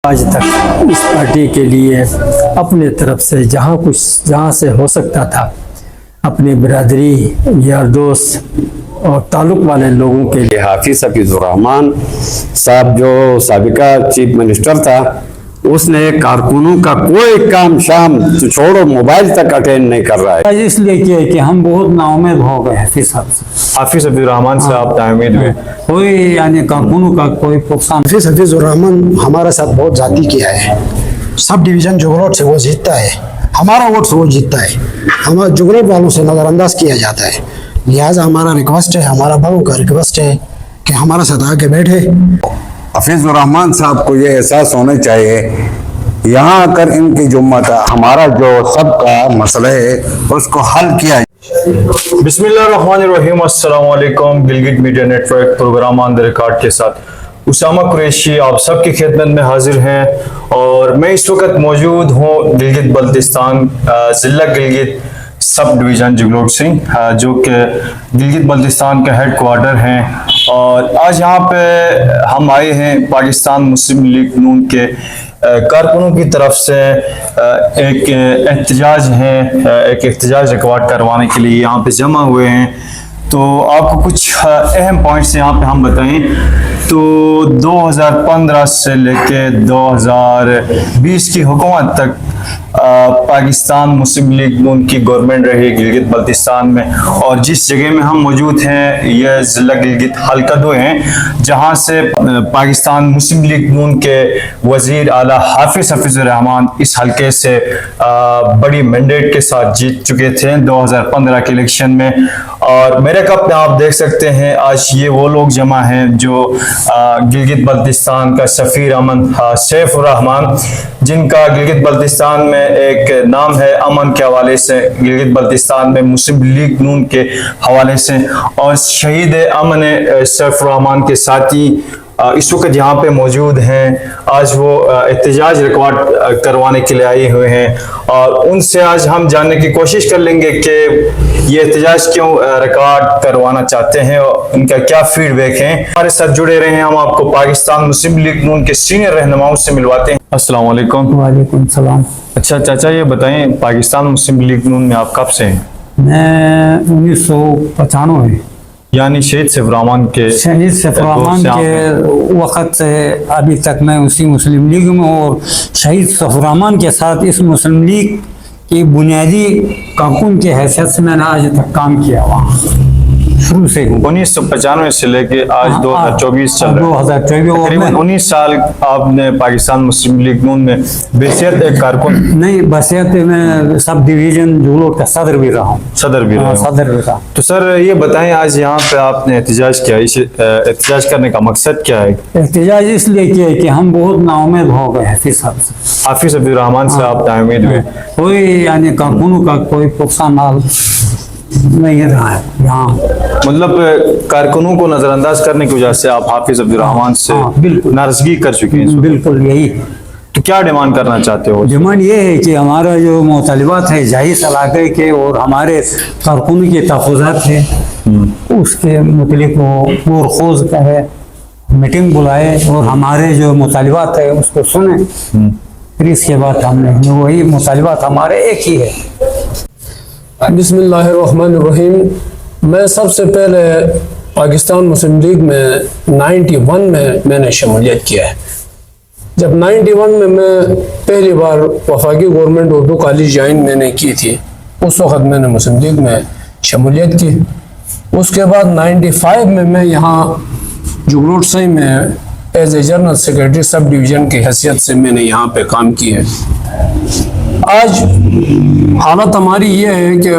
آج تک اس پارٹی کے لیے اپنے طرف سے جہاں سے ہو سکتا تھا اپنی برادری یار دوست اور تعلق والے لوگوں کے لیے حافظ حفیظ الرحمان صاحب جو سابقہ چیف منسٹر تھا، اس نے کارکنوں کا کوئی کام شام چھوڑو موبائل تک اٹینڈ نہیں کر رہا ہے۔ اس لیے کیا کہ ہم بہت نا امید ہو گئے حافظ صاحب سے، حافظ حفیظ الرحمان سے آپ نا امید ہوئے، کوئی یعنی کارکنوں کا کوئی پرسان۔ حافظ حفیظ الرحمان ہمارے ساتھ بہت ذاتی کیا ہے، سب ڈویژن جگروٹ سے وہ جیتتا ہے، ہمارا ووٹ سے وہ جیتتا ہے، ہمارے جگروٹ والوں سے نظر انداز کیا جاتا ہے، لہٰذا ہمارا ریکویسٹ ہے، ہمارا بڑوں کا ریکویسٹ ہے کہ ہمارے ساتھ آ کے بیٹھے۔ حفیظ الرحمان صاحب کو یہ احساس ہونا چاہیے یہاں آ کر ان کی جو ہمارا جو سب کا مسئلہ ہے اس کو حل کیا جائے۔ بسم اللہ الرحمن الرحیم، السلام علیکم۔ Gilgit media network program on the record کے ساتھ اسامہ قریشی آپ سب کی خدمت میں حاضر ہیں، اور میں اس وقت موجود ہوں گلگت بلتستان ضلع گلگت سب ڈویژن جگلوٹ سے، جو کہ گلگت بلتستان کا ہیڈ کوارٹر ہیں، اور آج یہاں پہ ہم آئے ہیں پاکستان مسلم لیگ نون کے کارکنوں کی طرف سے ایک احتجاج ریکارڈ کروانے کے لیے یہاں پہ جمع ہوئے ہیں۔ تو آپ کو کچھ اہم پوائنٹس یہاں پہ ہم بتائیں تو 2015 سے لے کے 2020 کی حکومت تک پاکستان مسلم لیگ نون کی گورنمنٹ رہی گلگت بلتستان میں، اور جس جگہ میں ہم موجود ہیں یہ ضلع گلگت حلقہ 2 ہیں، جہاں سے پاکستان مسلم لیگ نون کے وزیر اعلیٰ حافظ حفیظ الرحمان اس حلقے سے بڑی مینڈیٹ کے ساتھ جیت چکے تھے 2015 کے الیکشن میں۔ اور میرے کپ میں آپ دیکھ سکتے ہیں آج یہ وہ لوگ جمع ہیں جو گلگت بلتستان کا سفیر امن سیف الرحمان، جن کا گلگت بلتستان میں ایک نام ہے امن کے حوالے سے، گلگت بلتستان میں مسلم لیگ نون کے حوالے سے، اور شہید امن سیف الرحمان کے ساتھی اس وقت یہاں پہ موجود ہیں۔ آج وہ احتجاج ریکارڈ کروانے کے لیے آئے ہوئے ہیں، اور ان سے آج ہم جاننے کی کوشش کر لیں گے کہ یہ احتجاج کیوں ریکارڈ کروانا چاہتے ہیں اور ان کا کیا فیڈ بیک ہے۔ ہمارے ساتھ جڑے رہے ہیں، ہم آپ کو پاکستان مسلم لیگ نون کے سینئر رہنماؤں سے ملواتے ہیں۔ السلام علیکم۔ وعلیکم السلام۔ اچھا چاچا یہ بتائیں پاکستان مسلم لیگ نون میں آپ کب سے ہیں؟ میں 1995 یعنی شہید سیف الرحمان کے وقت سے ابھی تک میں اسی مسلم لیگ میں ہوں، اور شہید سیف الرحمان کے ساتھ اس مسلم لیگ کی بنیادی کارکن کی حیثیت سے میں نے آج تک کام کیا وہاں شروع سے ہوں۔ 1995 سے لے کے آج 2024 چل رہا ہے، تقریباً 19 سال آپ نے پاکستان مسلم لیگ نون میں بحیثیت ایک کارکن نہیں، بحیثیت میں سب ڈویژن جگلوٹ کا صدر بھی رہا ہوں۔ صدر بھی رہا۔ تو سر یہ بتائیں آج یہاں پہ آپ نے احتجاج کیا، اس احتجاج کرنے کا مقصد کیا ہے؟ احتجاج اس لیے کیا کہ ہم بہت نا امید ہو گئے حافظ صاحب سے، حافظ حفیظ الرحمان سے آپ نا امید ہوئے، کوئی یعنی کارکنوں کا کوئی پرسان حال نہیں رہا ہے یہاں، مطلب کارکنوں کو نظر انداز کرنے کی وجہ سے آپ حافظ حفیظ الرحمان سے ناراضگی کر چکے ہیں۔ بالکل یہی۔ تو کیا ڈیمانڈ کرنا چاہتے ہو؟ ڈیمانڈ یہ ہے کہ ہمارا جو مطالبات ہے جائز علاقے کے اور ہمارے کارکنوں کے تحفظات ہیں اس کے متعلق وہ غور خوض کرے، میٹنگ بلائے اور ہمارے جو مطالبات ہے اس کو سنیں، پھر اس کے بعد ہم نے وہی مطالبات ہمارے ایک ہی ہے۔ بسم اللہ الرحمن الرحیم۔ میں سب سے پہلے پاکستان مسلم لیگ میں 91 میں نے شمولیت کیا ہے۔ جب 91 میں پہلی بار وفاقی گورنمنٹ اردو کالج جوائن میں نے کی تھی، اس وقت میں نے مسلم لیگ میں شمولیت کی۔ اس کے بعد 95 میں یہاں جگلوٹ سے میں as a general secretary sub division کی حیثیت سے میں نے یہاں پہ کام کی ہے۔ آج حالت ہماری یہ ہے کہ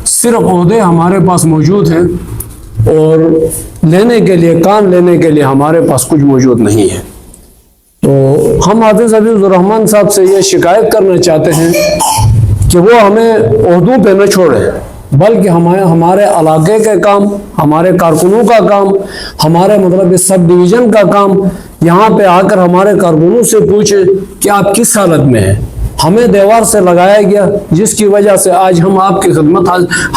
صرف عہدے ہمارے پاس موجود ہیں اور کام لینے کے لیے ہمارے پاس کچھ موجود نہیں ہے۔ تو ہم حافظ حفیظ الرحمان صاحب سے یہ شکایت کرنا چاہتے ہیں کہ وہ ہمیں عہدوں پہ نہ چھوڑیں، بلکہ ہمارے علاقے کے کام، ہمارے کارکنوں کا کام، ہمارے مطلب اس سب ڈویژن کا کام یہاں پہ آ کر ہمارے کارکنوں سے پوچھیں کہ آپ کس حالت میں ہیں، ہمیں دیوار سے لگایا گیا، جس کی وجہ سے آج ہم آپ کی خدمت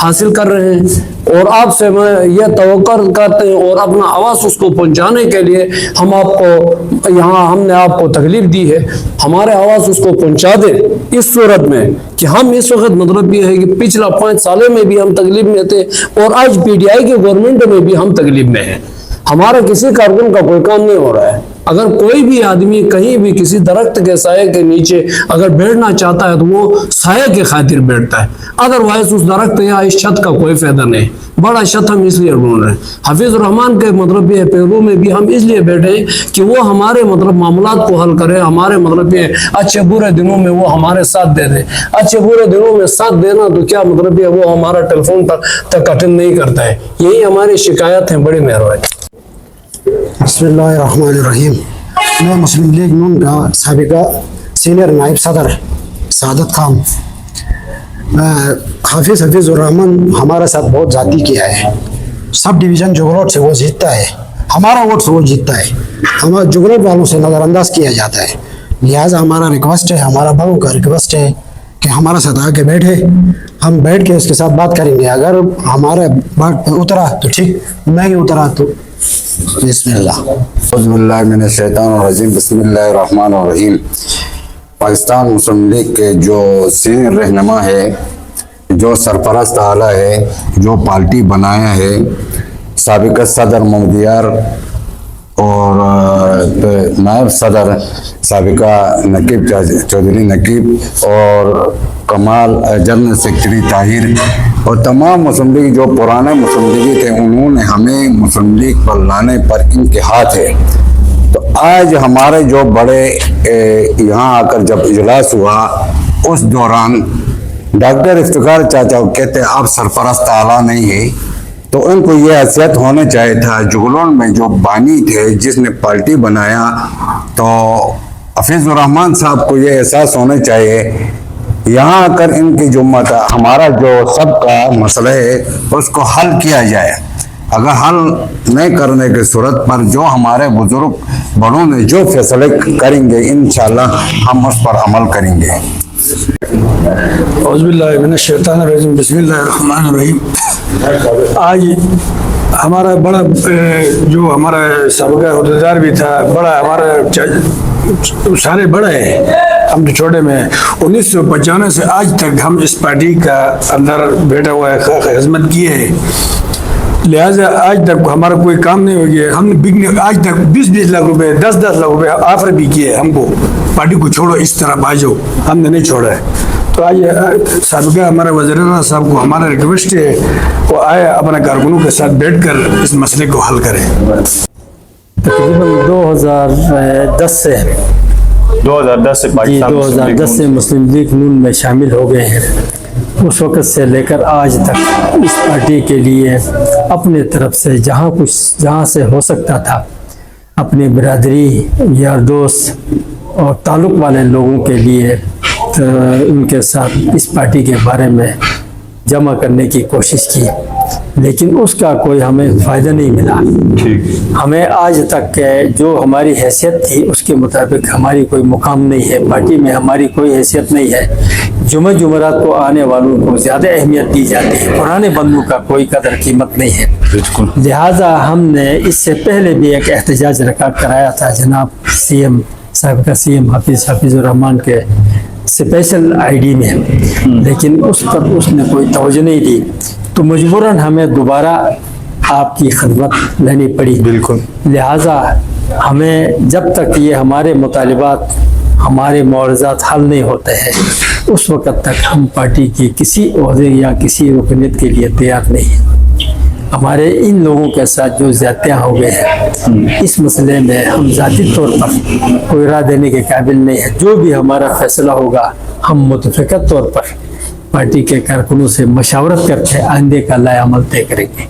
حاصل کر رہے ہیں، اور آپ سے میں یہ توقع کرتے ہیں اور اپنا آواز اس کو پہنچانے کے لیے ہم آپ کو یہاں ہم نے آپ کو تکلیف دی ہے، ہمارے آواز اس کو پہنچا دے اس صورت میں کہ ہم اس وقت مطلب یہ ہے کہ پچھلا 5 سالوں میں بھی ہم تکلیف میں تھے اور آج پی ٹی آئی کی گورنمنٹ میں بھی ہم تکلیف میں ہیں، ہمارا کسی کارکن کا کوئی کام نہیں ہو رہا ہے۔ اگر کوئی بھی آدمی کہیں بھی کسی درخت کے سائے کے نیچے اگر بیٹھنا چاہتا ہے تو وہ سائے کے خاطر بیٹھتا ہے، ادروائز اس درخت یا اس چھت کا کوئی فائدہ نہیں۔ بڑا چھت ہم اس لیے ڈھونڈ رہے ہیں، حفیظ الرحمان کے مطلب یہ پہلو میں بھی ہم اس لیے بیٹھے ہیں کہ وہ ہمارے مطلب معاملات کو حل کرے، ہمارے مطلب یہ اچھے برے دنوں میں وہ ہمارے ساتھ دے دے۔ اچھے برے دنوں میں ساتھ دینا تو کیا مطلب یہ وہ ہمارا ٹیلی فون تک اٹینڈ نہیں کرتا ہے، یہی ہماری شکایت ہے۔ بڑی مہربانی۔ بسم اللہ الرحمن الرحیم۔ میں مسلم لیگ نون کا سابقہ سینئر نائب صدر سعادت خان۔ حفیظ الرحمان ہمارے ساتھ بہت زیادتی کیا ہے، سب ڈویژن جگروٹ سے وہ جیتتا ہے، ہمارا ووٹ سے وہ جیتتا ہے، ہمارا جگروٹ والوں سے نظر انداز کیا جاتا ہے، لہٰذا ہمارا ریکویسٹ ہے، ہمارا بڑوں کا ریکویسٹ ہے کہ ہمارے ساتھ آ کے بیٹھے، ہم بیٹھ کے اس کے ساتھ بات کریں گے، اگر ہمارا بات اترا تو ٹھیک، نہیں اترا تو بسم اللہ۔ اعوذ باللہ من الشیطان الرجیم، بسم اللہ الرحمن الرحیم۔ پاکستان مسلم لیگ کے جو سینئر رہنما ہے، جو سرپرست اعلیٰ ہے، جو پارٹی بنایا ہے، سابقہ صدر محمد یار اور نائب صدر سابقہ نقیب چودھری نقیب اور کمال جنرل سیکرٹری طاہر اور تمام مسلم لیگ جو پرانے مسلم لیگی تھے، انہوں نے ہمیں مسلم لیگ پر لانے پر ان کے ہاتھ ہے۔ تو آج ہمارے جو بڑے یہاں آ کر جب اجلاس ہوا، اس دوران ڈاکٹر افتخار چاچا کہتے آپ سرپرست اعلیٰ نہیں ہے، تو ان کو یہ حیثیت ہونا چاہیے تھا۔ جگلون میں جو بانی تھے، جس نے پارٹی بنایا، تو حفیظ الرحمان صاحب کو یہ احساس ہونا چاہیے یہاں آ کر ان کی جو ہمارا جو سب کا مسئلہ ہے اس کو حل کیا جائے۔ اگر حل نہیں کرنے کی صورت پر جو ہمارے بزرگ بڑوں نے جو فیصلے کریں گے، انشاءاللہ ہم اس پر عمل کریں گے۔ اعوذ باللہ من الشیطان الرجیم، بسم اللہ الرحمن الرحیم۔ آج ہمارا بڑا جو ہمارا سابقہ عہدیدار بھی تھا، بڑا ہمارا سارے بڑے ہیں، ہم تو چھوٹے میں 1995 سے آج تک ہم اس پارٹی کا اندر بیٹھا ہوا ہے، خدمت کی ہے، لہٰذا آج تک ہمارا کوئی کام نہیں ہو گیا۔ ہم نے آج تک 20-20 لاکھ روپے 10-10 لاکھ روپے آفر بھی کیے ہم کو، پارٹی کو چھوڑو اس طرح آ جاؤ، ہم نے نہیں چھوڑا ہے۔ تو آج سابقہ ہمارا وزیر اعلیٰ صاحب کو ہمارا ریکویسٹ ہے وہ آئے اپنے کارکنوں کے ساتھ بیٹھ کر اس مسئلے کو حل کریں۔ تقریباً 2010 سے 2010 سے مسلم لیگ نون میں شامل ہو گئے ہیں۔ اس وقت سے لے کر آج تک اس پارٹی کے لیے اپنے طرف سے جہاں سے ہو سکتا تھا، اپنی برادری، یار دوست اور تعلق والے لوگوں کے لیے ان کے ساتھ اس پارٹی کے بارے میں جمع کرنے کی کوشش کی، لیکن اس کا کوئی ہمیں فائدہ نہیں ملا۔ ہمیں آج تک جو ہماری حیثیت تھی اس کے مطابق ہماری کوئی مقام نہیں ہے، پارٹی میں ہماری کوئی حیثیت نہیں ہے۔ جمعرات کو آنے والوں کو زیادہ اہمیت دی جاتی ہے، پرانے بندوں کا کوئی قدر قیمت نہیں ہے۔ لہٰذا ہم نے اس سے پہلے بھی ایک احتجاج ریکارڈ کرایا تھا جناب سابقہ CM حفیظ الرحمان کے اسپیشل ID میں، لیکن اس پر اس نے کوئی توجہ نہیں دی، تو مجبوراً ہمیں دوبارہ آپ کی خدمت لینی پڑی۔ بالکل، لہٰذا ہمیں جب تک یہ ہمارے مطالبات، ہمارے معارضات حل نہیں ہوتے ہیں، اس وقت تک ہم پارٹی کی کسی عہدے یا کسی رکنیت کے لیے تیار نہیں ہیں۔ ہمارے ان لوگوں کے ساتھ جو زیادتیاں ہو گئے ہیں، اس مسئلے میں ہم ذاتی طور پر کوئی رائے دینے کے قابل نہیں ہے۔ جو بھی ہمارا فیصلہ ہوگا، ہم متفقہ طور پر پارٹی کے کارکنوں سے مشاورت کر کے آئندے کا لائحہ عمل طے کریں گے۔